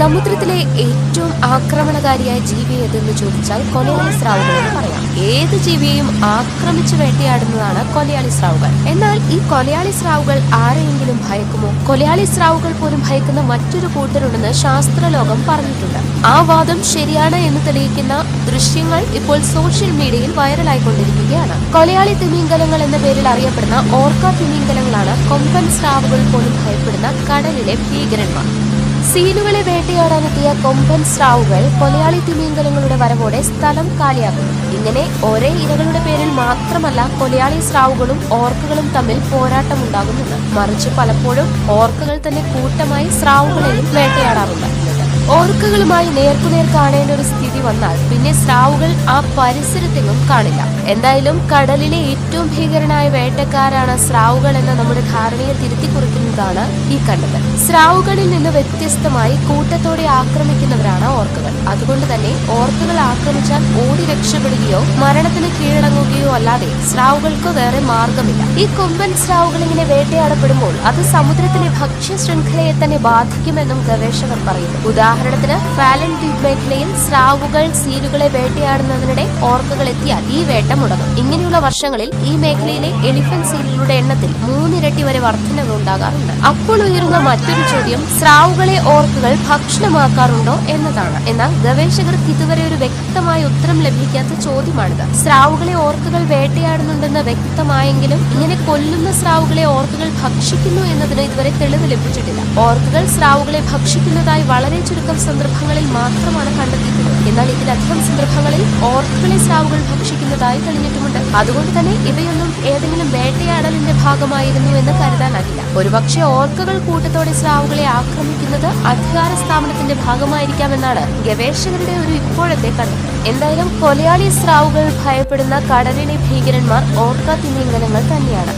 സമുദ്രത്തിലെ ഏറ്റവും ആക്രമണകാരിയായ ജീവി ഏതെന്ന് ചോദിച്ചാൽ കൊലയാളി സ്രാവുകൾ എന്ന് പറയാം. ഏത് ജീവിയെയും ആക്രമിച്ചു വേട്ടയാടുന്നതാണ് കൊലയാളി സ്രാവുകൾ. എന്നാൽ ഈ കൊലയാളി സ്രാവുകൾ ആരെയെങ്കിലും ഭയക്കുമോ? കൊലയാളി സ്രാവുകൾ പോലും ഭയക്കുന്ന മറ്റൊരു കൂട്ടരുണ്ടെന്ന് ശാസ്ത്രലോകം പറഞ്ഞിട്ടുണ്ട്. ആ വാദം ശരിയാണ് എന്ന് തെളിയിക്കുന്ന ദൃശ്യങ്ങൾ ഇപ്പോൾ സോഷ്യൽ മീഡിയയിൽ വൈറലായിക്കൊണ്ടിരിക്കുകയാണ്. കൊലയാളി തിമിംഗലങ്ങൾ എന്ന പേരിൽ അറിയപ്പെടുന്ന ഓർക്ക തിമിംഗലങ്ങളാണ് കൊമ്പൻ സ്രാവുകൾ പോലും ഭയപ്പെടുന്ന കടലിലെ ഭീകരന്മാർ. സീലുകളെ വേട്ടയാടാനെത്തിയ കൊമ്പൻ സ്രാവുകൾ കൊലയാളി തിമിംഗലങ്ങളുടെ വരവോടെ സ്ഥലം കാലിയാക്കുന്നു. ഇങ്ങനെ ഒരേ ഇരകളുടെ പേരിൽ മാത്രമല്ല കൊലയാളി സ്രാവുകളും ഓർക്കകളും തമ്മിൽ പോരാട്ടമുണ്ടാകുന്നുണ്ട്. മറിച്ച് പലപ്പോഴും ഓർക്കകൾ തന്നെ കൂട്ടമായി സ്രാവുകളെയും വേട്ടയാടാറുണ്ട്. ഓർക്കകളുമായി നേർക്കുനേർ കാണേണ്ട ഒരു സ്ഥിതി വന്നാൽ പിന്നെ സ്രാവുകൾ ആ പരിസരത്തെങ്ങും കാണില്ല. എന്തായാലും കടലിലെ ഏറ്റവും ഭീകരനായ വേട്ടക്കാരാണ് സ്രാവുകൾ എന്ന നമ്മുടെ ധാരണയെ തിരുത്തി കുറിക്കുന്നതാണ് ഈ കണ്ടെത്തൽ. സ്രാവുകളിൽ നിന്ന് വ്യത്യസ്തമായി കൂട്ടത്തോടെ ആക്രമിക്കുന്നവരാണ് ഓർക്കകൾ. അതുകൊണ്ട് തന്നെ ഓർക്കകൾ ആക്രമിച്ചാൽ ഓടി രക്ഷപ്പെടുകയോ മരണത്തിന് കീഴടങ്ങുകയോ അല്ലാതെ സ്രാവുകൾക്ക് വേറെ മാർഗമില്ല. ഈ കൊമ്പൻ സ്രാവുകൾ ഇങ്ങനെ വേട്ടയാടപ്പെടുമ്പോൾ അത് സമുദ്രത്തിലെ ഭക്ഷ്യ ശൃംഖലയെ തന്നെ ബാധിക്കുമെന്നും ഗവേഷകർ പറയുന്നു. ഉദാഹരണത്തിന് ഫാലൻ ദ്വീപ് മേഖലയിൽ സ്രാവുകൾ സീലുകളെ വേട്ടയാടുന്നതിനിടെ ഓർക്കകൾ എത്തിയാൽ ഈ വേട്ട മുടങ്ങും. ഇങ്ങനെയുള്ള വർഷങ്ങളിൽ ഈ മേഖലയിലെ എലിഫന്റ് സീലുകളുടെ എണ്ണത്തിൽ 3 ഇരട്ടി വരെ വർധനവ് ഉണ്ടാകാറുണ്ട്. അപ്പോൾ ഉയരുന്ന മറ്റൊരു ചോദ്യം സ്രാവുകളെ ഓർക്കകൾ ഭക്ഷണമാക്കാറുണ്ടോ എന്നതാണ്. എന്നാൽ ഗവേഷകർക്ക് ഇതുവരെ ഒരു വ്യക്തമായ ഉത്തരം ലഭിക്കാത്ത ചോദ്യമാണിത്. സ്രാവുകളെ ഓർക്കകൾ വേട്ടയാടുന്നുണ്ടെന്ന് വ്യക്തമായെങ്കിലും ഇങ്ങനെ കൊല്ലുന്ന സ്രാവുകളെ ഓർക്കകൾ ഭക്ഷിക്കുന്നു എന്നതിന് ഇതുവരെ തെളിവ് ലഭിച്ചിട്ടില്ല. ഓർക്കകൾ സ്രാവുകളെ ഭക്ഷിക്കുന്നതായി വളരെ ചുരുക്കം സന്ദർഭങ്ങളിൽ മാത്രമാണ് കണ്ടെത്തിയിട്ടുള്ളത്. എന്നാൽ ഇതിലധികം സന്ദർഭങ്ങളിൽ ഓർക്കകളെ സ്രാവുകൾ ഭക്ഷിക്കുന്നതായി തെളിഞ്ഞിട്ടുമുണ്ട്. അതുകൊണ്ട് തന്നെ ഇവയൊന്നും ഏതെങ്കിലും വേട്ടയാടലിന്റെ ഭാഗമായിരുന്നു എന്ന് കരുതാനാകില്ല. ഒരുപക്ഷെ ഓർക്കകൾ കൂട്ടത്തോടെ സ്രാവുകളെ ആക്രമിക്കുന്നത് അധികാര സ്ഥാപനത്തിന്റെ ഭാഗമായിരിക്കാമെന്നാണ് ഗവേഷകരുടെ ഒരു ഇപ്പോഴത്തെ കണ്ടെത്തൽ. എന്തായാലും കൊലയാളി സ്രാവുകൾ ഭയപ്പെടുന്ന കടലിലെ ഭീകരന്മാർ ഓർക്ക തിമിംഗലങ്ങൾ തന്നെയാണ്.